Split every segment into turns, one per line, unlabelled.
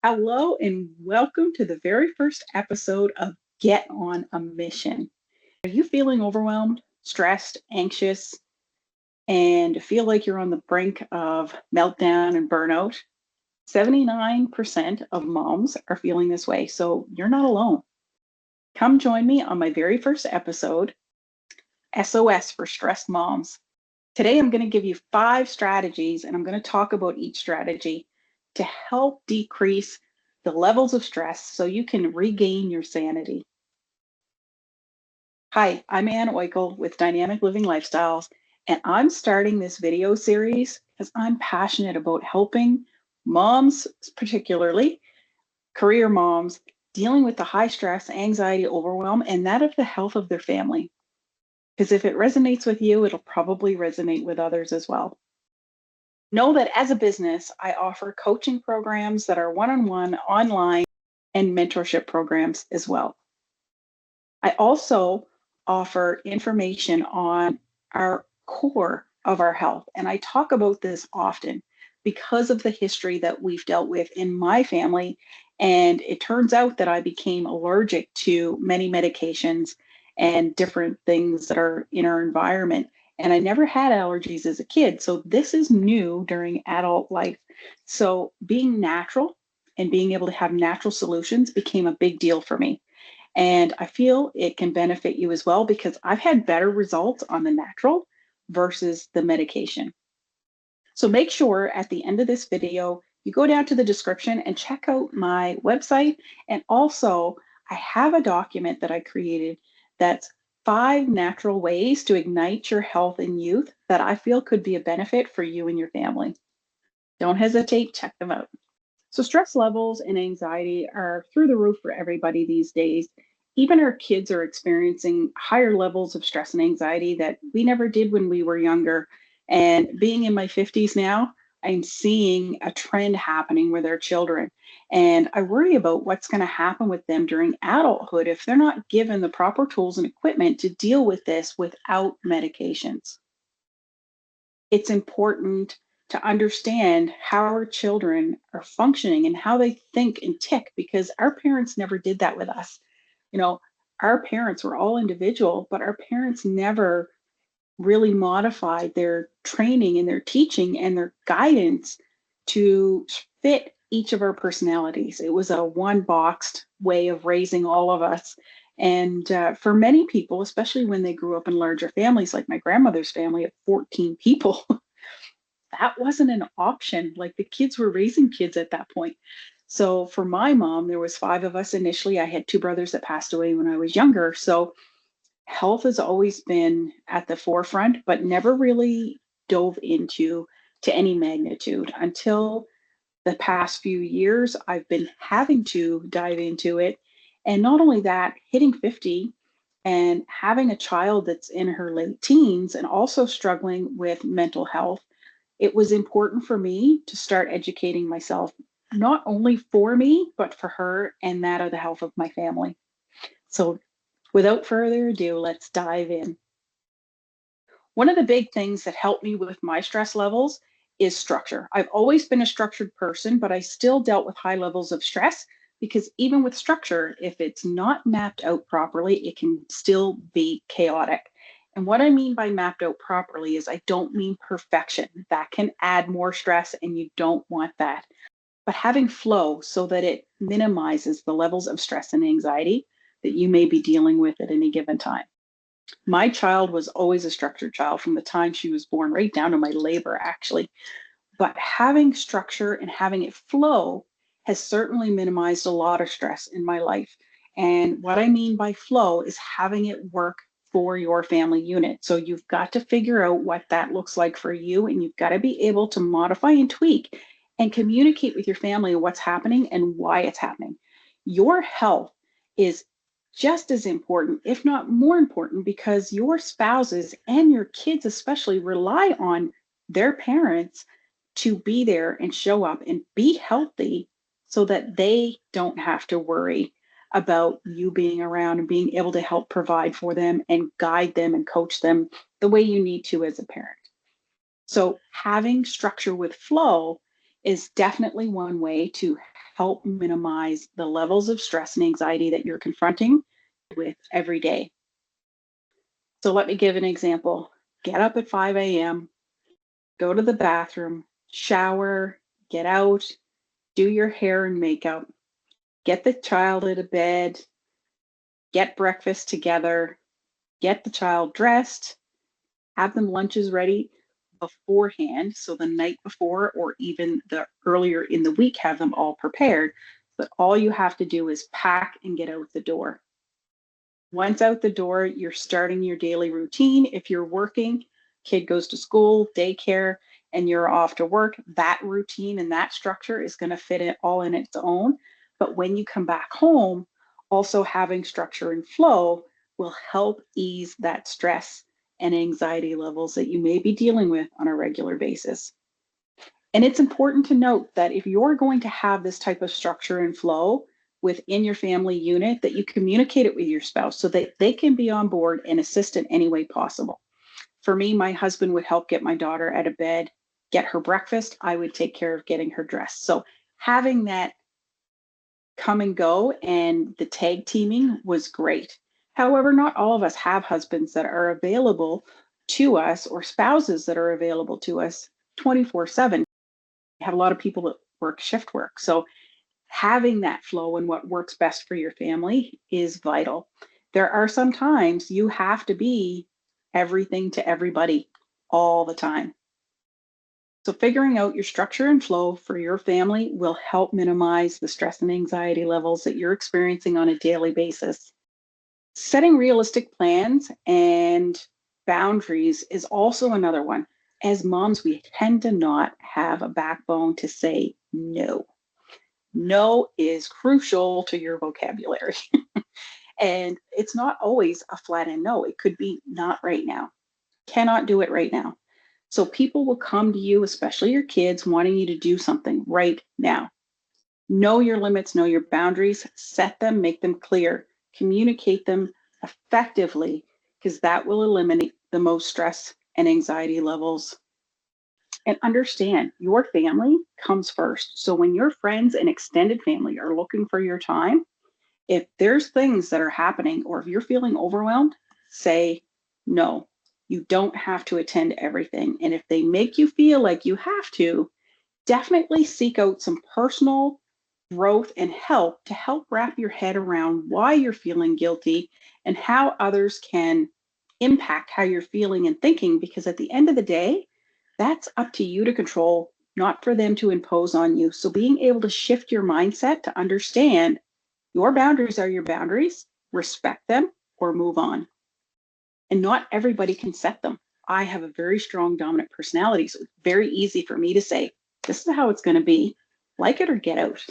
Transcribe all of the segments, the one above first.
Hello and welcome to the very first episode of Get on a Mission. Are you feeling overwhelmed, stressed, anxious, and feel like you're on the brink of meltdown and burnout? 79% of moms are feeling this way, so you're not alone. Come join me on my very first episode, SOS for Stressed Moms. Today, I'm going to give you 5 strategies, and I'm going to talk about each strategy to help decrease the levels of stress so you can regain your sanity. Hi, I'm Ann Oikel with Dynamic Living Lifestyles, and I'm starting this video series because I'm passionate about helping moms, particularly career moms, dealing with the high stress, anxiety, overwhelm, and that of the health of their family. Because if it resonates with you, it'll probably resonate with others as well. Know that as a business, I offer coaching programs that are one-on-one, online, and mentorship programs as well. I also offer information on our core of our health, and I talk about this often because of the history that we've dealt with in my family. And it turns out that I became allergic to many medications and different things that are in our environment. And I never had allergies as a kid. So this is new during adult life. So being natural and being able to have natural solutions became a big deal for me. And I feel it can benefit you as well because I've had better results on the natural versus the medication. So make sure at the end of this video, you go down to the description and check out my website. And also, I have a document that I created that's 5 natural ways to ignite your health in youth that I feel could be a benefit for you and your family. Don't hesitate, check them out. So, stress levels and anxiety are through the roof for everybody these days. Even our kids are experiencing higher levels of stress and anxiety that we never did when we were younger. And being in my 50s now, I'm seeing a trend happening with our children. And I worry about what's going to happen with them during adulthood if they're not given the proper tools and equipment to deal with this without medications. It's important to understand how our children are functioning and how they think and tick because our parents never did that with us. You know, our parents were all individual, but our parents never really modified their training and their teaching and their guidance to fit each of our personalities. It was a one boxed way of raising all of us. And for many people, especially when they grew up in larger families, like my grandmother's family of 14 people, that wasn't an option. Like the kids were raising kids at that point. So for my mom, there was 5 of us initially. I had 2 brothers that passed away when I was younger. So health has always been at the forefront, but never really dove into to any magnitude until the past few years. I've been having to dive into it. And not only that, hitting 50 and having a child that's in her late teens and also struggling with mental health, it was important for me to start educating myself, not only for me, but for her and that of the health of my family. So without further ado, let's dive in. One of the big things that helped me with my stress levels is structure. I've always been a structured person, but I still dealt with high levels of stress because even with structure, if it's not mapped out properly, it can still be chaotic. And what I mean by mapped out properly is I don't mean perfection. That can add more stress, and you don't want that. But having flow so that it minimizes the levels of stress and anxiety that you may be dealing with at any given time. My child was always a structured child from the time she was born, right down to my labor, actually. But having structure and having it flow has certainly minimized a lot of stress in my life. And what I mean by flow is having it work for your family unit. So you've got to figure out what that looks like for you, and you've got to be able to modify and tweak and communicate with your family what's happening and why it's happening. Your health is just as important, if not more important, because your spouses and your kids, especially, rely on their parents to be there and show up and be healthy so that they don't have to worry about you being around and being able to help provide for them and guide them and coach them the way you need to as a parent. So having structure with flow is definitely one way to help minimize the levels of stress and anxiety that you're confronting with every day. So let me give an example. Get up at 5 a.m., go to the bathroom, shower, get out, do your hair and makeup, get the child out of bed, get breakfast together, get the child dressed, have them lunches ready beforehand. So the night before or even the earlier in the week, have them all prepared. But all you have to do is pack and get out the door. Once out the door, you're starting your daily routine. If you're working, kid goes to school, daycare, and you're off to work, that routine and that structure is going to fit it all in its own. But when you come back home, also having structure and flow will help ease that stress and anxiety levels that you may be dealing with on a regular basis. And it's important to note that if you're going to have this type of structure and flow within your family unit, that you communicate it with your spouse so that they can be on board and assist in any way possible. For me, my husband would help get my daughter out of bed, get her breakfast. I would take care of getting her dressed. So having that come and go and the tag teaming was great. However, not all of us have husbands that are available to us or spouses that are available to us 24/7. We have a lot of people that work shift work. So having that flow and what works best for your family is vital. There are some times you have to be everything to everybody all the time. So figuring out your structure and flow for your family will help minimize the stress and anxiety levels that you're experiencing on a daily basis. Setting realistic plans and boundaries is also another one. As moms, we tend to not have a backbone to say no. No is crucial to your vocabulary. And it's not always a flat and no. It could be not right now. Cannot do it right now. So people will come to you, especially your kids, wanting you to do something right now. Know your limits, know your boundaries, set them, make them clear, communicate them effectively, because that will eliminate the most stress and anxiety levels. And understand your family comes first. So when your friends and extended family are looking for your time, if there's things that are happening or if you're feeling overwhelmed, say no. You don't have to attend everything. And if they make you feel like you have to, definitely seek out some personal growth and help to help wrap your head around why you're feeling guilty and how others can impact how you're feeling and thinking. Because at the end of the day, that's up to you to control, not for them to impose on you. So being able to shift your mindset to understand your boundaries are your boundaries, respect them, or move on. And not everybody can set them. I have a very strong dominant personality, so it's very easy for me to say, this is how it's going to be, like it or get out.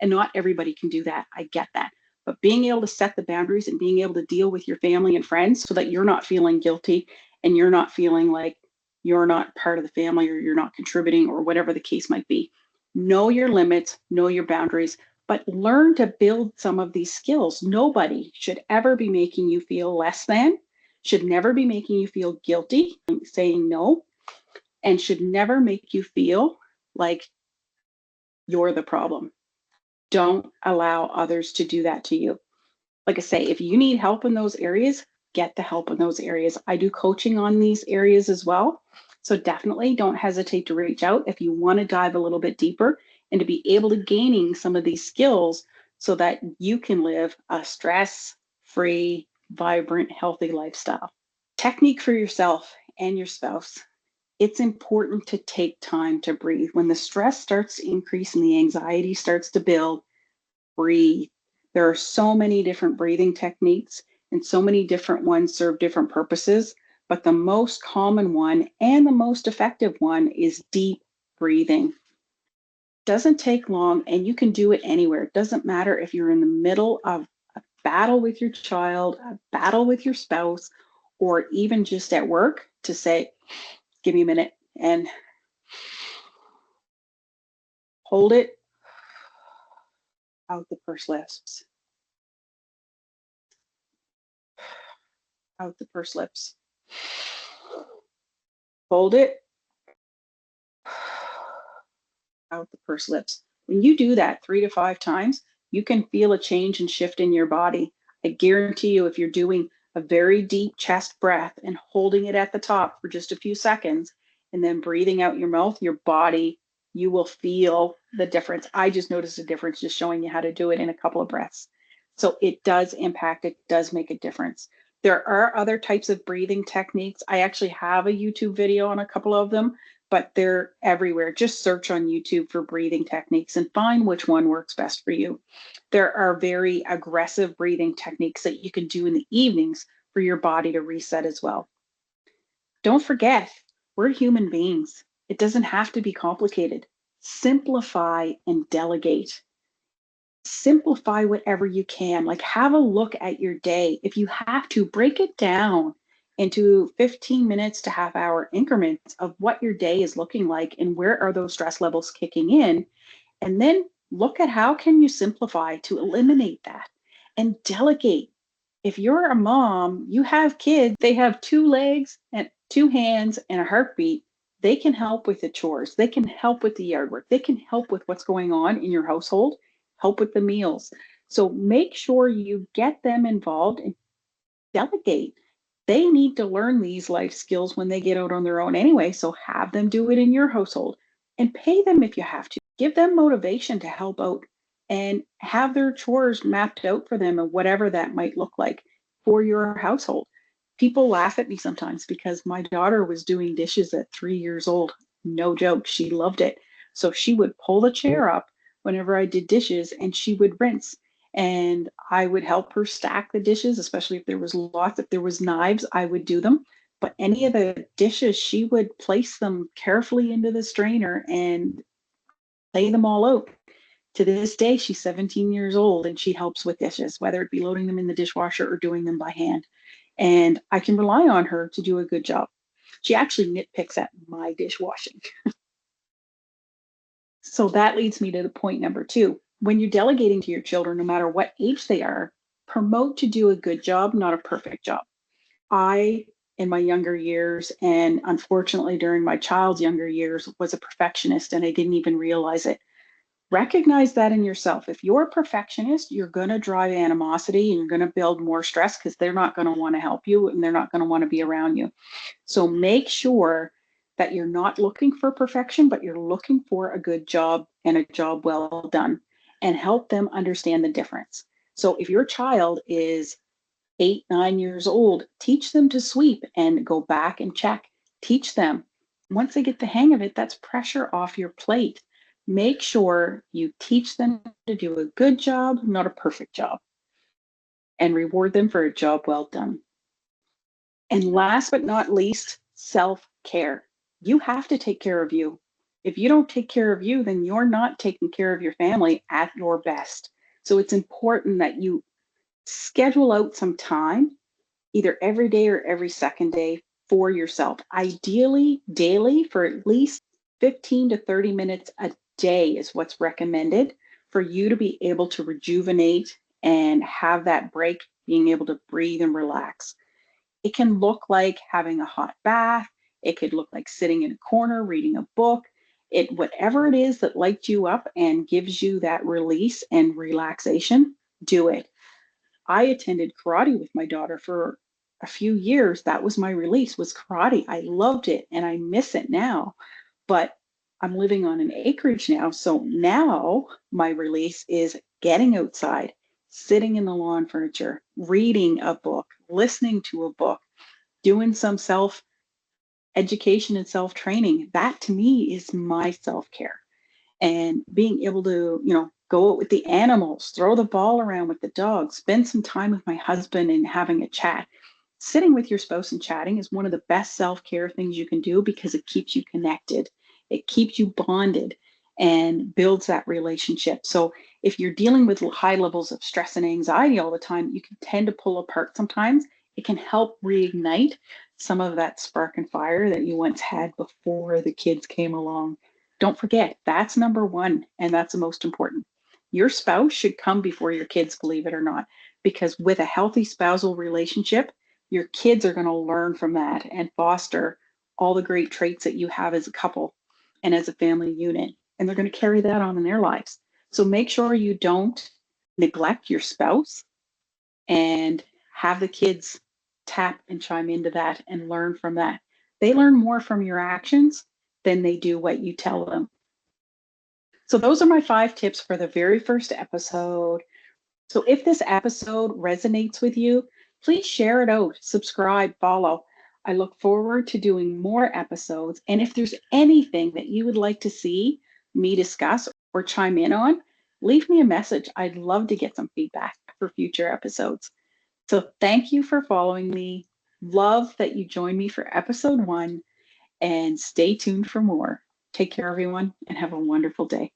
And not everybody can do that. I get that. But being able to set the boundaries and being able to deal with your family and friends so that you're not feeling guilty and you're not feeling like you're not part of the family or you're not contributing or whatever the case might be. Know your limits, know your boundaries, but learn to build some of these skills. Nobody should ever be making you feel less than, should never be making you feel guilty, saying no, and should never make you feel like you're the problem. Don't allow others to do that to you. Like I say, if you need help in those areas, get the help in those areas. I do coaching on these areas as well. So definitely don't hesitate to reach out if you want to dive a little bit deeper and to be able to gaining some of these skills so that you can live a stress-free, vibrant, healthy lifestyle. Technique for yourself and your spouse. It's important to take time to breathe. When the stress starts to increase and the anxiety starts to build, breathe. There are so many different breathing techniques and so many different ones serve different purposes, but the most common one and the most effective one is deep breathing. Doesn't take long and you can do it anywhere. It doesn't matter if you're in the middle of a battle with your child, a battle with your spouse, or even just at work to say, give me a minute and hold it out the pursed lips, out the pursed lips. Hold it out the pursed lips. When you do that 3 to 5 times, you can feel a change and shift in your body. I guarantee you, if you're doing a very deep chest breath and holding it at the top for just a few seconds and then breathing out your mouth, your body, you will feel the difference. I just noticed a difference just showing you how to do it in a couple of breaths. So it does impact, it does make a difference. There are other types of breathing techniques. I actually have a YouTube video on a couple of them, but they're everywhere. Just search on YouTube for breathing techniques and find which one works best for you. There are very aggressive breathing techniques that you can do in the evenings for your body to reset as well. Don't forget, we're human beings. It doesn't have to be complicated. Simplify and delegate. Simplify whatever you can. Like, have a look at your day. If you have to, break it down into 15 minutes to half hour increments of what your day is looking like and where are those stress levels kicking in. And then look at how can you simplify to eliminate that and delegate. If you're a mom, you have kids, they have 2 legs and 2 hands and a heartbeat. They can help with the chores. They can help with the yard work. They can help with what's going on in your household, help with the meals. So make sure you get them involved and delegate. They need to learn these life skills when they get out on their own anyway. So have them do it in your household and pay them if you have to. Give them motivation to help out and have their chores mapped out for them and whatever that might look like for your household. People laugh at me sometimes because my daughter was doing dishes at 3 years old. No joke. She loved it. So she would pull the chair up whenever I did dishes and she would rinse and I would help her stack the dishes, especially if there was lots. If there was knives, I would do them. But any of the dishes, she would place them carefully into the strainer and lay them all out. To this day, she's 17 years old and she helps with dishes, whether it be loading them in the dishwasher or doing them by hand. And I can rely on her to do a good job. She actually nitpicks at my dishwashing. So that leads me to the point number 2. When you're delegating to your children, no matter what age they are, promote to do a good job, not a perfect job. I, in my younger years, and unfortunately during my child's younger years, was a perfectionist and I didn't even realize it. Recognize that in yourself. If you're a perfectionist, you're going to drive animosity and you're going to build more stress because they're not going to want to help you and they're not going to want to be around you. So make sure that you're not looking for perfection, but you're looking for a good job and a job well done and help them understand the difference. So if your child is 8, 9 years old, teach them to sweep and go back and check. Teach them. Once they get the hang of it, that's pressure off your plate. Make sure you teach them to do a good job, not a perfect job, and reward them for a job well done. And last but not least, self-care. You have to take care of you. If you don't take care of you, then you're not taking care of your family at your best. So it's important that you schedule out some time, either every day or every second day, for yourself. Ideally, daily for at least 15 to 30 minutes a day is what's recommended for you to be able to rejuvenate and have that break, being able to breathe and relax. It can look like having a hot bath. It could look like sitting in a corner, reading a book. Whatever it is that lights you up and gives you that release and relaxation, do it. I attended karate with my daughter for a few years. That was my release, was karate. I loved it and I miss it now. But I'm living on an acreage now. So now my release is getting outside, sitting in the lawn furniture, reading a book, listening to a book, doing some self education and self training. That to me is my self care. And being able to, go out with the animals, throw the ball around with the dog, spend some time with my husband and having a chat. Sitting with your spouse and chatting is one of the best self-care things you can do because it keeps you connected. It keeps you bonded and builds that relationship. So if you're dealing with high levels of stress and anxiety all the time, you can tend to pull apart sometimes. It can help reignite some of that spark and fire that you once had before the kids came along. Don't forget, that's number 1, and that's the most important. Your spouse should come before your kids, believe it or not, because with a healthy spousal relationship, your kids are going to learn from that and foster all the great traits that you have as a couple and as a family unit. and they're going to carry that on in their lives. So make sure you don't neglect your spouse and have the kids tap and chime into that and learn from that. They learn more from your actions than they do what you tell them. So those are my 5 tips for the very first episode. So if this episode resonates with you, please share it out, subscribe, follow. I look forward to doing more episodes. And if there's anything that you would like to see me discuss or chime in on, leave me a message. I'd love to get some feedback for future episodes. So thank you for following me. Love that you joined me for episode 1, and stay tuned for more. Take care, everyone, and have a wonderful day.